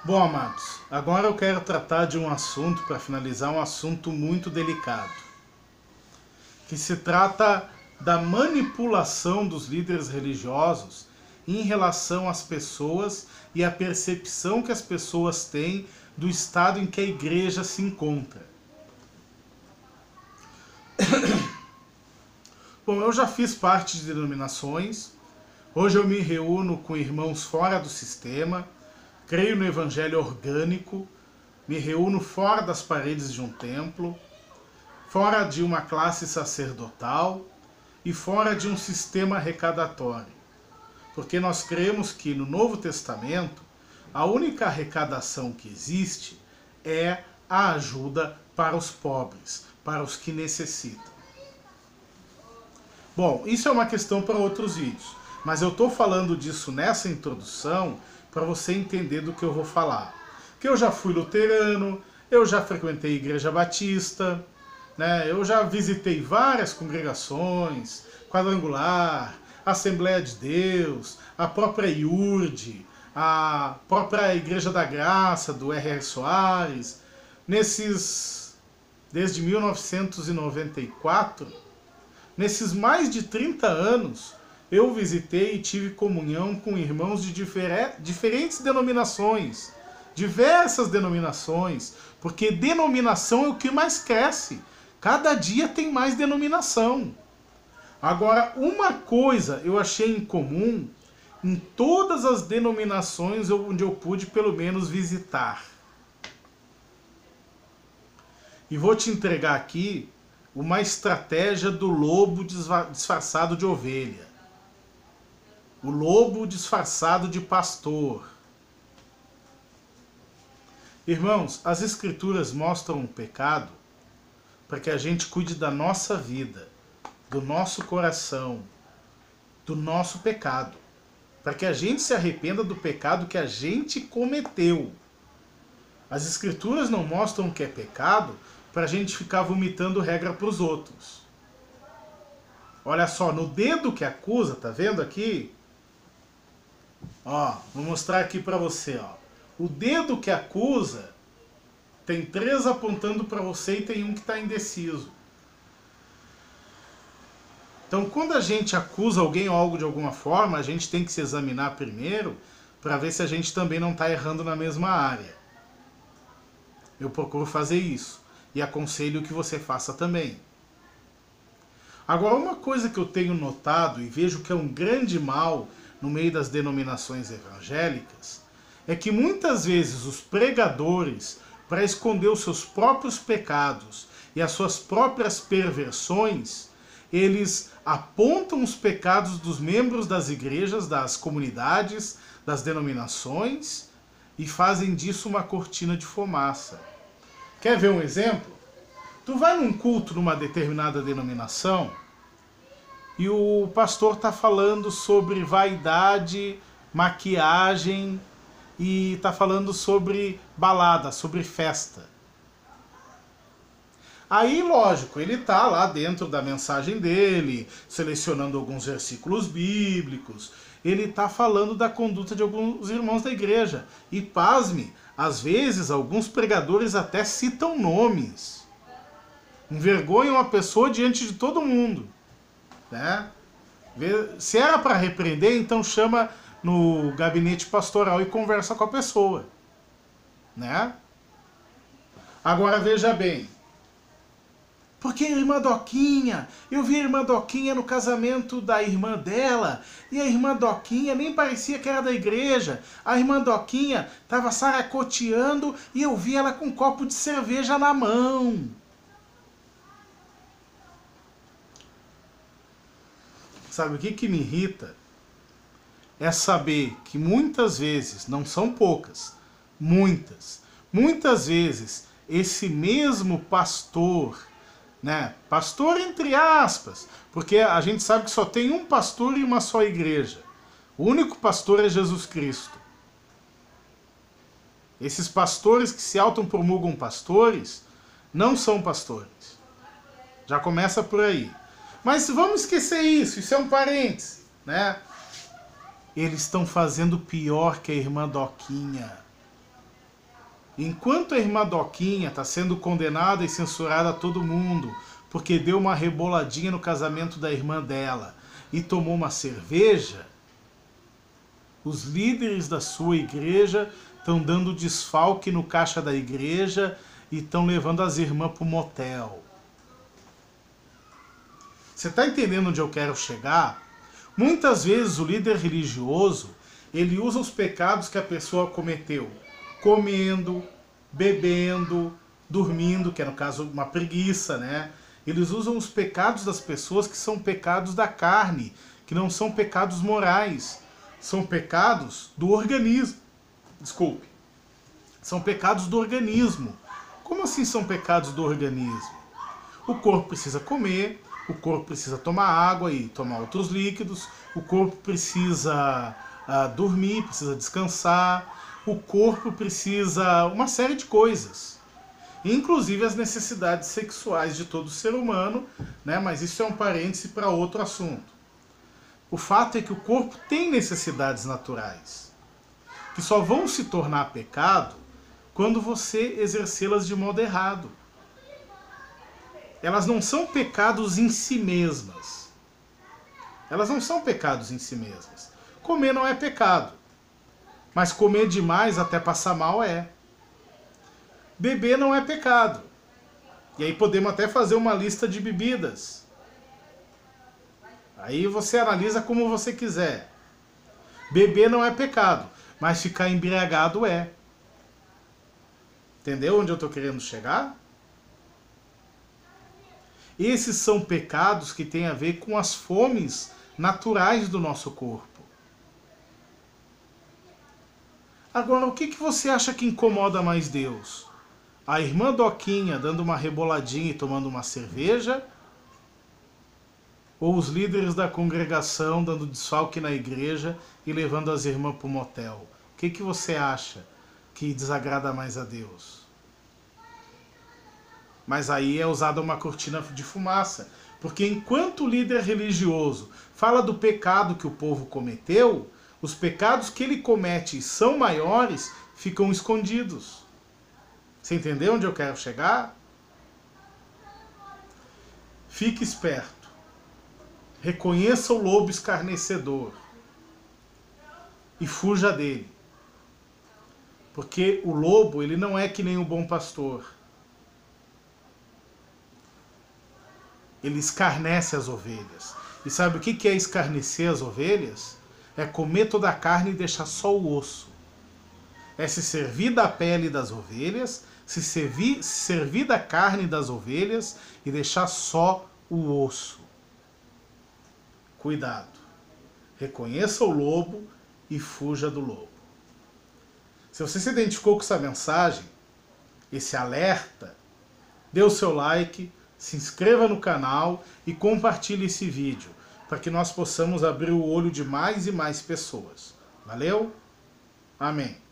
Bom, amados, agora eu quero tratar de um assunto, para finalizar, um assunto muito delicado, que se trata da manipulação dos líderes religiosos em relação às pessoas e a percepção que as pessoas têm do estado em que a igreja se encontra. Bom, eu já fiz parte de denominações, hoje eu me reúno com irmãos fora do sistema, creio no evangelho orgânico, me reúno fora das paredes de um templo, fora de uma classe sacerdotal e fora de um sistema arrecadatório. Porque nós cremos que no Novo Testamento a única arrecadação que existe é a ajuda para os pobres, para os que necessitam. Bom, isso é uma questão para outros vídeos, mas eu estou falando disso nessa introdução para você entender do que eu vou falar. Que eu já fui luterano, eu já frequentei igreja batista, né? Eu já visitei várias congregações, quadrangular, Assembleia de Deus, a própria IURD, a própria Igreja da Graça, do R.R. Soares. Desde 1994, nesses mais de 30 anos, eu visitei e tive comunhão com irmãos de diferentes denominações, diversas denominações, porque denominação é o que mais cresce. Cada dia tem mais denominação. Agora, uma coisa eu achei em comum em todas as denominações onde eu pude pelo menos visitar. E vou te entregar aqui uma estratégia do lobo disfarçado de ovelha. O lobo disfarçado de pastor. Irmãos, as escrituras mostram o pecado para que a gente cuide da nossa vida, do nosso coração, do nosso pecado. Para que a gente se arrependa do pecado que a gente cometeu. As escrituras não mostram o que é pecado para a gente ficar vomitando regra para os outros. Olha só, no dedo que acusa, tá vendo aqui? Ó, vou mostrar aqui para você, ó. O dedo que acusa tem 3 apontando para você e tem um que está indeciso. Então, quando a gente acusa alguém ou algo de alguma forma, a gente tem que se examinar primeiro para ver se a gente também não está errando na mesma área. Eu procuro fazer isso e aconselho que você faça também. Agora, uma coisa que eu tenho notado e vejo que é um grande mal no meio das denominações evangélicas é que muitas vezes os pregadores, para esconder os seus próprios pecados e as suas próprias perversões, eles apontam os pecados dos membros das igrejas, das comunidades, das denominações e fazem disso uma cortina de fumaça. Quer ver um exemplo? Tu vai num culto numa determinada denominação e o pastor está falando sobre vaidade, maquiagem e está falando sobre balada, sobre festa. Aí, lógico, ele está lá dentro da mensagem dele, selecionando alguns versículos bíblicos, ele está falando da conduta de alguns irmãos da igreja. E pasme, às vezes alguns pregadores até citam nomes. Envergonham a pessoa diante de todo mundo. Né? Se era para repreender, então chama no gabinete pastoral e conversa com a pessoa. Né? Agora veja bem. Porque a irmã Doquinha, eu vi a irmã Doquinha no casamento da irmã dela, e a irmã Doquinha nem parecia que era da igreja. A irmã Doquinha estava saracoteando e eu vi ela com um copo de cerveja na mão. Sabe o que me irrita? É saber que muitas vezes, não são poucas, muitas vezes, esse mesmo pastor, né? Pastor entre aspas, porque a gente sabe que só tem um pastor e uma só igreja. O único pastor é Jesus Cristo. Esses pastores que se autopromulgam pastores não são pastores. Já começa por aí. Mas vamos esquecer isso é um parêntese, né? Eles estão fazendo pior que a irmã Doquinha. Enquanto a irmã Doquinha está sendo condenada e censurada a todo mundo porque deu uma reboladinha no casamento da irmã dela e tomou uma cerveja, os líderes da sua igreja estão dando desfalque no caixa da igreja e estão levando as irmãs para o motel. Você está entendendo onde eu quero chegar? Muitas vezes o líder religioso, ele usa os pecados que a pessoa cometeu, comendo, bebendo, dormindo, que é no caso uma preguiça, né? Eles usam os pecados das pessoas que são pecados da carne, que não são pecados morais, são pecados do organismo. Desculpe. São pecados do organismo. Como assim são pecados do organismo? O corpo precisa comer, o corpo precisa tomar água e tomar outros líquidos, o corpo precisa dormir, precisa descansar, o corpo precisa uma série de coisas. Inclusive as necessidades sexuais de todo ser humano, né? Mas isso é um parêntese para outro assunto. O fato é que o corpo tem necessidades naturais, que só vão se tornar pecado quando você exercê-las de modo errado. Elas não são pecados em si mesmas. Elas não são pecados em si mesmas. Comer não é pecado, mas comer demais até passar mal é. Beber não é pecado. E aí podemos até fazer uma lista de bebidas. Aí você analisa como você quiser. Beber não é pecado, mas ficar embriagado é. Entendeu onde eu estou querendo chegar? Esses são pecados que têm a ver com as fomes naturais do nosso corpo. Agora, o que você acha que incomoda mais Deus? A irmã Doquinha dando uma reboladinha e tomando uma cerveja? Ou os líderes da congregação dando desfalque na igreja e levando as irmãs para o motel? O que você acha que desagrada mais a Deus? Mas aí é usada uma cortina de fumaça. Porque enquanto o líder religioso fala do pecado que o povo cometeu, os pecados que ele comete são maiores, ficam escondidos. Você entendeu onde eu quero chegar? Fique esperto. Reconheça o lobo escarnecedor e fuja dele. Porque o lobo, ele não é que nem o bom pastor. Ele escarnece as ovelhas. E sabe o que é escarnecer as ovelhas? É comer toda a carne e deixar só o osso. É se servir da pele das ovelhas, se servir da carne das ovelhas e deixar só o osso. Cuidado. Reconheça o lobo e fuja do lobo. Se você se identificou com essa mensagem, esse alerta, dê o seu like, se inscreva no canal e compartilhe esse vídeo, para que nós possamos abrir o olho de mais e mais pessoas. Valeu? Amém.